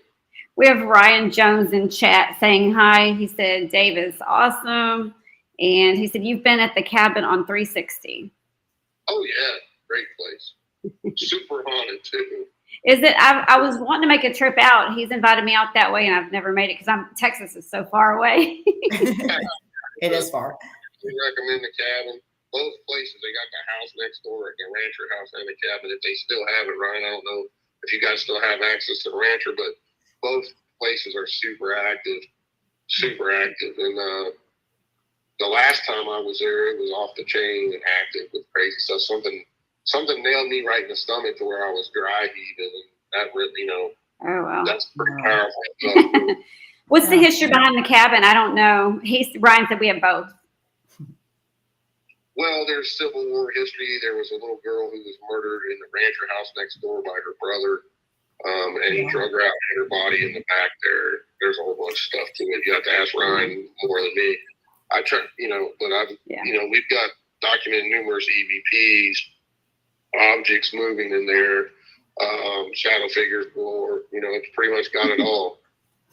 we have Ryan Jones in chat saying hi. He said, Dave is awesome. And he said, you've been at the cabin on 360. Oh, yeah. Great place. Super haunted, too. Is it? I was wanting to make a trip out. He's invited me out that way, and I've never made it because Texas is so far away. It is far. We recommend the cabin. Both places, they got the house next door, the rancher house and the cabin. If they still have it, Ryan, I don't know if you guys still have access to the rancher, but both places are super active. And the last time I was there, it was off the chain and active with crazy stuff. Something nailed me right in the stomach to where I was dry heaving, and that really, Oh, wow. that's pretty powerful. What's the history behind the cabin? I don't know. Ryan said we have both. Well, there's Civil War history. There was a little girl who was murdered in the rancher house next door by her brother, and he drug her out and hid her body in the back there. There's a whole bunch of stuff to it. You have to ask Ryan more than me. I try, but we've got documented numerous EVPs, objects moving in there, shadow figures galore. It's pretty much got it all.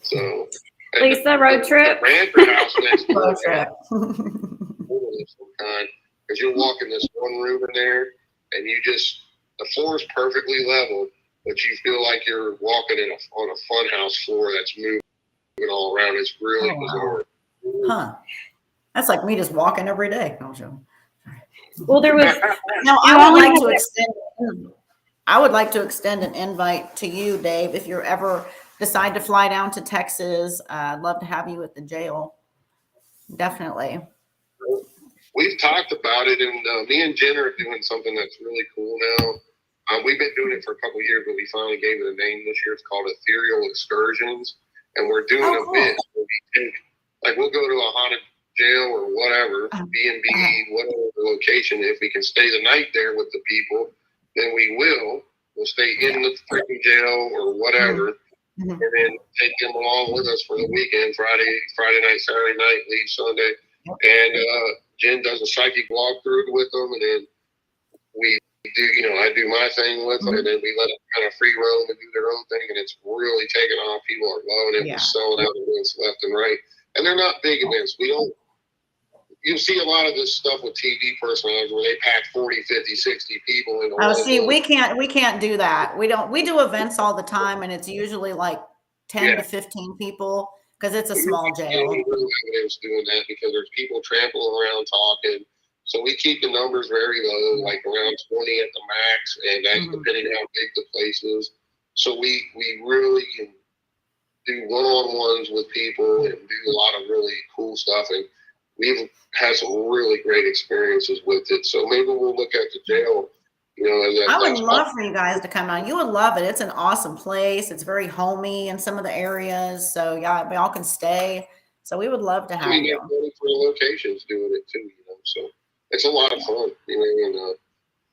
So, Lisa, road trip. The rancher house next door. Road trip. Because you'll walk in this one room in there, and the floor is perfectly level, but you feel like you're walking on a funhouse floor that's moving all around. It's really bizarre. Huh. That's like me just walking every day. Well, there was. No, I would like to extend an invite to you, Dave, if you're ever decide to fly down to Texas. I'd love to have you at the jail. Definitely. We've talked about it, and me and Jen are doing something that's really cool now. We've been doing it for a couple of years, but we finally gave it a name this year. It's called Ethereal Excursions, and we're doing a bit where we take, we'll go to a haunted jail or whatever, B&B, whatever the location. If we can stay the night there with the people, then we will. We'll stay in the freaking jail or whatever, and then take them along with us for the weekend, Friday night, Saturday night, leave Sunday. And Jen does a psychic walkthrough with them, and then we do, I do my thing with them, and then we let them kind of free roam and do their own thing, and it's really taken off. People are loving it. We're selling out events left and right, and they're not big events. You see a lot of this stuff with TV personalities where they pack 40, 50, 60 people in. We can't do that. We do events all the time, and it's usually like 10 to 15 people. Because it's a small jail. We really evidence doing that because there's people trampling around talking. So we keep the numbers very low, like around 20 at the max, and that's depending on how big the place is. So we really can do one-on-ones with people and do a lot of really cool stuff. And we've had some really great experiences with it. So maybe we'll look at the jail. I would love for you guys to come out. You would love it. It's an awesome place. It's very homey in some of the areas. So yeah, we all can stay. So we would love to have you. For the locations doing it too, So it's a lot of fun, And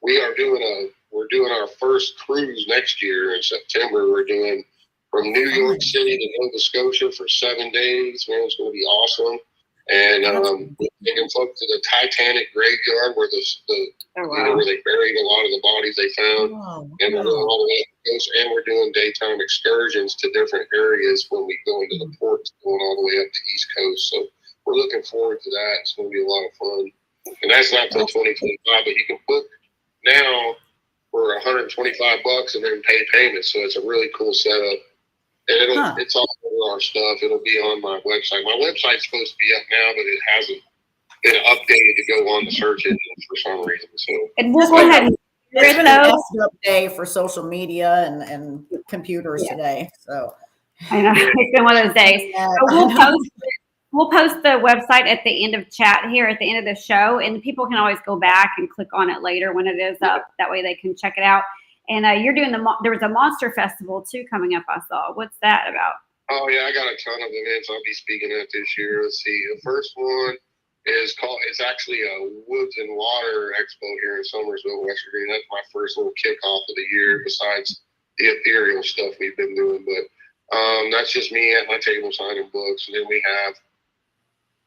we're doing our first cruise next year in September. We're doing from New York City to Nova Scotia for 7 days. Man, it's going to be awesome. And taking folks to the Titanic graveyard where where they buried a lot of the bodies they found, and we're going all the way up the coast. And we're doing daytime excursions to different areas when we go into the ports, going all the way up the East Coast. So we're looking forward to that. It's going to be a lot of fun. And that's not till 2025, but you can book now for $125 and then pay payments. So it's a really cool setup. And it's all over our stuff. It'll be on my website. My website's supposed to be up now, but it hasn't been updated to go on the search engine for some reason. So and we'll go ahead and It's been a Ritho. messed up day for social media and computers Yeah. today. So I know it's been one of those days. yeah, But we'll post the website at the end of chat here at the end of the show, and people can always go back and click on it later when it is up. That way they can check it out. And you're doing there was a monster festival too coming up. I saw. What's that about? Oh yeah, I got a ton of events I'll be speaking at this year. Let's see. The first one is it's actually a Woods and Water Expo here in Somersville, West Virginia. That's my first little kickoff of the year besides the ethereal stuff we've been doing. But that's just me at my table signing books. And then we have,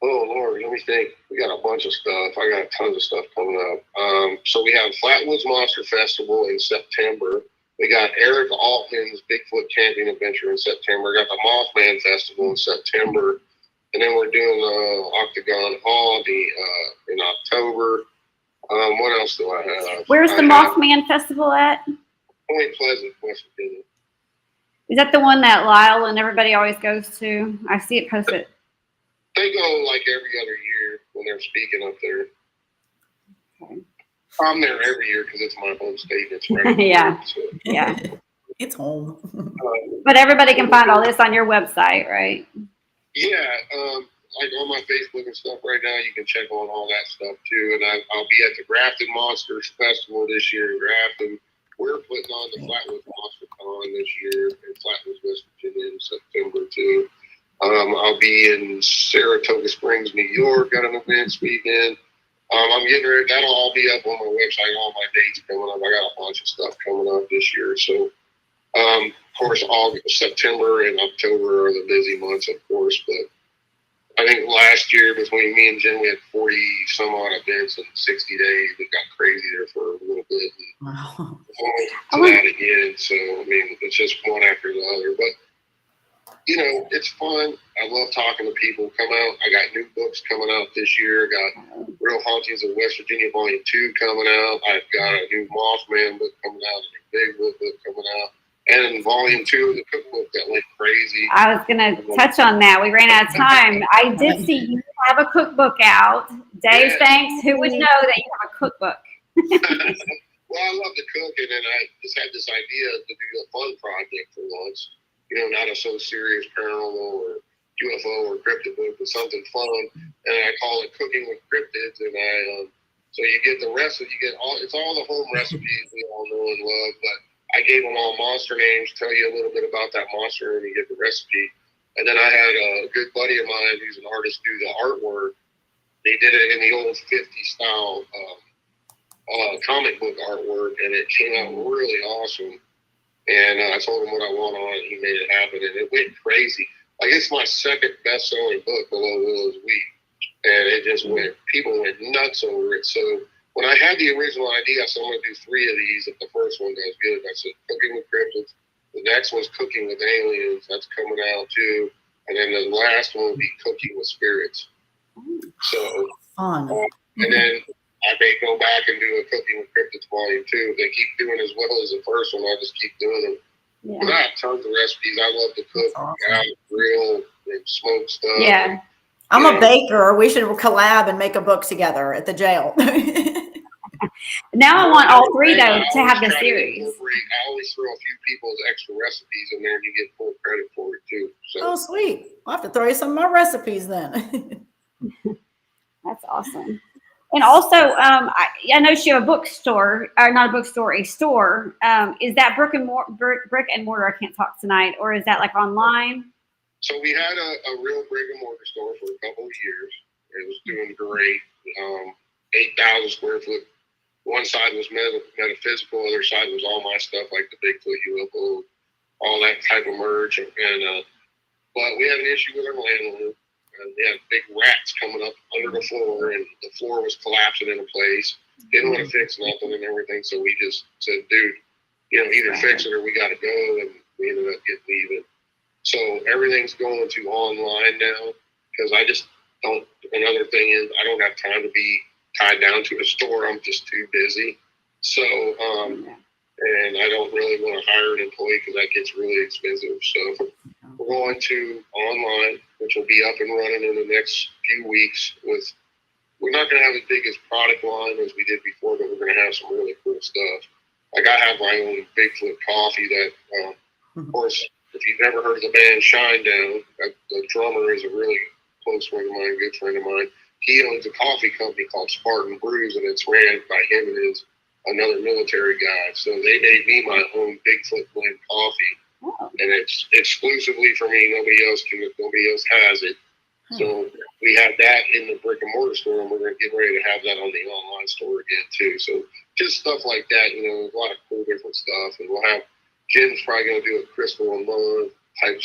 oh Lord, let me think. We got a bunch of stuff. I got tons of stuff coming up. So we have Flatwoods Monster Festival in September. We got Eric Altman's Bigfoot Camping Adventure in September. We got the Mothman Festival in September. And then we're doing Octagon Hall in October. What else do I have? Where's the Mothman Festival at? Point Pleasant, West Virginia. Is that the one that Lyle and everybody always goes to? I see it posted. They go like every other year when they're speaking up there. Okay. I'm there every year because it's my home state. It's right. Yeah. So, Yeah. it's home. But everybody can find all this on your website, right? Yeah. Like on my Facebook and stuff right now, you can check on all that stuff too. And I'll be at the Grafton Monsters Festival this year in Grafton. We're putting on the Flatwoods Monster Con this year in Flatwoods, West Virginia in September too. I'll be in Saratoga Springs, New York, got an event speaking. I'm getting ready. That'll all be up on my website. All my dates coming up. I got a bunch of stuff coming up this year. So, of course, August, September, and October are the busy months, of course. But I think last year between me and Jen, we had 40 some odd events in 60 days. It got crazy there for a little bit. And Wow. to that again. So, I mean, it's just one after the other. But you know, it's fun. I love talking to people. Come out. I got new books coming out this year. I got Real Hauntings of West Virginia Volume 2 coming out. I've got a new Mothman book coming out, a new Bigfoot book coming out, and Volume 2 of the cookbook that went crazy. I was going to touch on that. We ran out of time. I did see you have a cookbook out. Dave Spinks, who would know that you have a cookbook? Well, I love to cook, and then I just had this idea to do a fun project for once. You know, not a so serious paranormal or UFO or cryptid book, but something fun. And I call it Cooking with Cryptids. And so you get the recipe, it's all the home recipes we all know and love. But I gave them all monster names, tell you a little bit about that monster, and you get the recipe. And then I had a good buddy of mine who's an artist do the artwork. They did it in the old 50s style comic book artwork, and it came out really awesome. And I told him what I want on it. He made it happen, and it went crazy. Like, it's my second best-selling book below Willow's Week, and it just people went nuts over it. So when I had the original idea, I said, I'm going to do 3 of these. If the first one does good, I said, Cooking with Cryptids. The next one's Cooking with Aliens. That's coming out, too. And then the last one will be Cooking with Spirits. So, Fun. and then I may go back and do a Cooking with Cryptids Volume 2. If they keep doing as well as the first one, I'll just keep doing them. Yeah. I have tons of recipes. I love to cook, Awesome. grill, and smoke stuff. Yeah. I'm a baker. We should collab and make a book together at the jail. Now I want all 3, though, to have the I series. always throw a few people's extra recipes in there, and you get full credit for it, too. So. Oh, sweet. I'll have to throw you some of my recipes then. That's awesome. And also, I know you have a bookstore, or not a bookstore, a store. Is that brick and mortar? I can't talk tonight, or is that like online? So we had a real brick and mortar store for a couple of years. It was doing great. 8,000 square foot. One side was metaphysical, other side was all my stuff, like the Bigfoot, UFO, all that type of merch. But we had an issue with our landlord. They had big rats coming up under the floor, and the floor was collapsing into place. Didn't want to fix nothing and everything, so we just said, dude, either fix it or we got to go, and we ended up getting even. So everything's going to online now, because I just don't. Another thing is, I don't have time to be tied down to a store. I'm just too busy. So, and I don't really want to hire an employee because that gets really expensive. So we're going to online, which will be up and running in the next few weeks with we're not going to have as big as product line as we did before, but we're going to have some really cool stuff. Like I have my own Bigfoot coffee that, of course, if you've never heard of the band Shinedown, the drummer is a really close friend of mine, good friend of mine. He owns a coffee company called Spartan Brews, and it's ran by him and another military guy. So they made me my own Bigfoot blend coffee, and it's exclusively for me. Nobody else has it. So we have that in the brick and mortar store, and we're going to get ready to have that on the online store again too. So just stuff like that, a lot of cool different stuff, and we'll have Jim's probably going to do a crystal a month type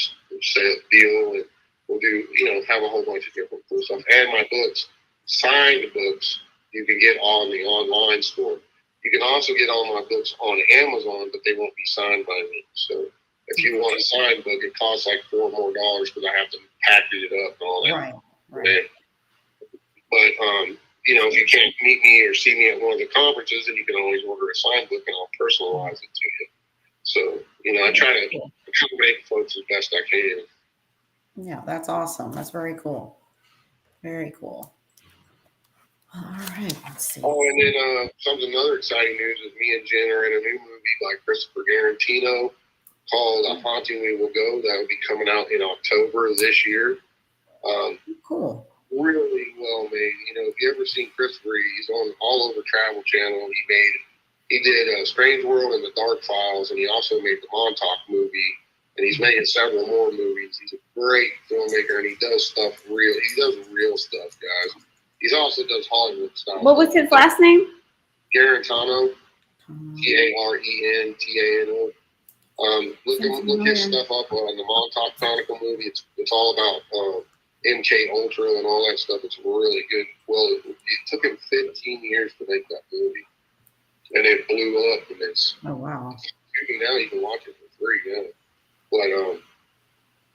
deal, and we'll do have a whole bunch of different cool stuff. And my books, signed books, you can get on the online store. You can also get all my books on Amazon, but they won't be signed by me. So if you want a signed book, it costs like $4 more because I have to package it up and all that. Right. But if you can't meet me or see me at one of the conferences, then you can always order a signed book and I'll personalize it to you. So I try to accommodate folks as best I can. Yeah, that's awesome. That's very cool. Very cool. All right, let's see. Oh, and then another exciting news is me and Jen are in a new movie by Christopher Garantino called A Haunting We Will Go. That will be coming out in October this year. Cool. Really well made. If you ever seen Christopher, he's on all over Travel Channel. He did Strange World and The Dark Files, and he also made the Montauk movie. And he's making several more movies. He's a great filmmaker, and he does stuff real. He does real stuff, guys. He also does Hollywood stuff. What was his last name? Garantano, Garentano. Look his stuff up on the Montauk Chronicle movie. It's all about MK Ultra and all that stuff. It's really good. Well, it took him 15 years to make that movie, and it blew up. And oh wow! Now you can watch it for free now. But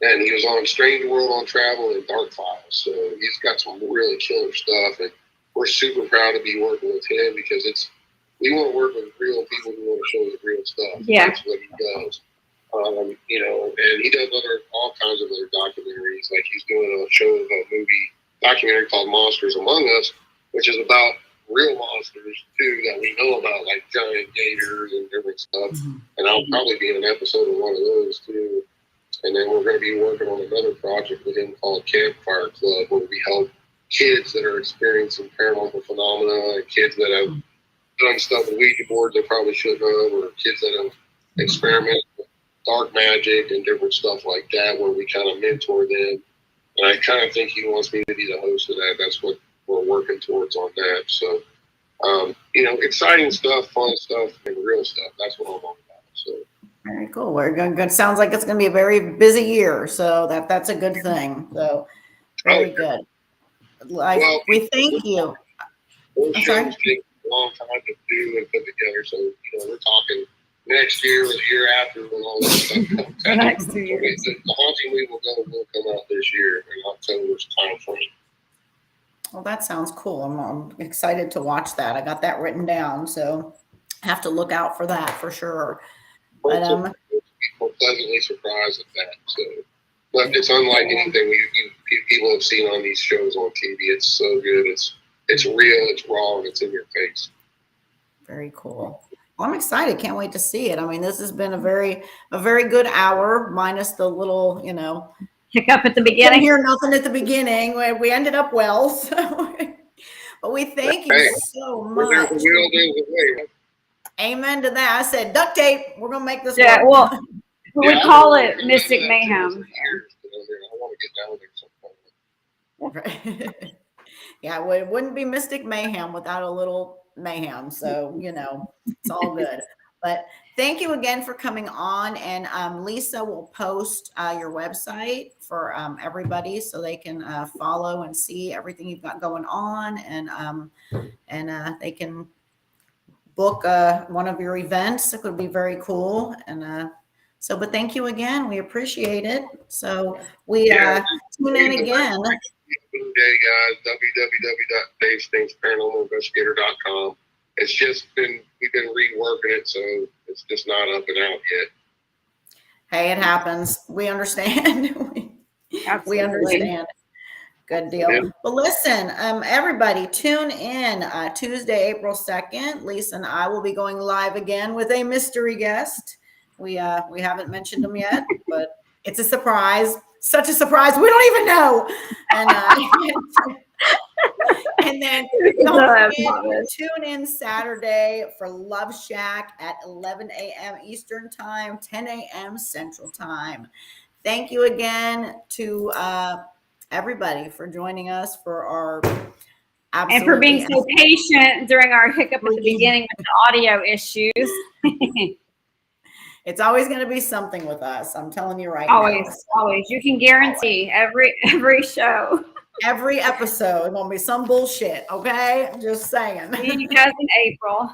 and he was on Strange World on Travel and Dark Files, so he's got some really killer stuff, and we're super proud to be working with him because we want to work with real people who want to show us real stuff. Yeah, that's what he does. And he does all kinds of other documentaries. Like he's doing a movie documentary called Monsters Among Us, which is about real monsters too that we know about, like giant gators and different stuff. And I'll probably be in an episode of one of those too. And then we're going to be working on another project with him called Campfire Club, where we help kids that are experiencing paranormal phenomena, and kids that have done stuff with Ouija boards they probably shouldn't have, or kids that have experimented with dark magic and different stuff like that, where we kind of mentor them. And I kind of think he wants me to be the host of that. That's what we're working towards on that. So, exciting stuff, fun stuff, and real stuff. That's what I'm all about. So. Very cool. We're going. Sounds like it's going to be a very busy year, so that's a good thing. So, very good. We thank you. Those shows take a long time to do and put together. So, we're talking next year or the year after when all this stuff comes out. Next 2 years. The Haunting We Will Go will come out this year in October's time frame. Well, that sounds cool. I'm excited to watch that. I got that written down, so have to look out for that for sure. But we're pleasantly surprised at that. So, but it's unlike anything people have seen on these shows on TV. It's so good. It's real. It's raw, and it's in your face. Very cool. Well, I'm excited. Can't wait to see it. I mean, this has been a very good hour, minus the little, hiccup at the beginning. Didn't hear nothing at the beginning. We ended up well, so. But we thank you so much. Amen to that. I said duct tape. We're gonna make this. Yeah, work. well, we call it Mystic Mayhem. I want to get down there. Yeah, well, it wouldn't be Mystic Mayhem without a little mayhem. So it's all good. But thank you again for coming on. And Lisa will post your website for everybody so they can follow and see everything you've got going on, and they can book one of your events. It would be very cool. And but thank you again. We appreciate it. So we tune in again. Day, guys, www.davespinks.paranormalinvestigator.com. It's just we've been reworking it, so it's just not up and out yet. Hey, it happens. We understand. We understand. Good deal. Yeah. Well, listen, everybody, tune in Tuesday, April 2nd. Lisa and I will be going live again with a mystery guest. We haven't mentioned them yet, but it's a surprise. Such a surprise. We don't even know. And then don't forget, tune in Saturday for Love Shack at 11 a.m. Eastern Time, 10 a.m. Central Time. Thank you again to everybody for joining us for our And for being so patient during our hiccup at the beginning with the audio issues. It's always going to be something with us. I'm telling you right always, now. Always. You can guarantee every show. Every episode going to be some bullshit. Okay. Just saying. See you guys in April.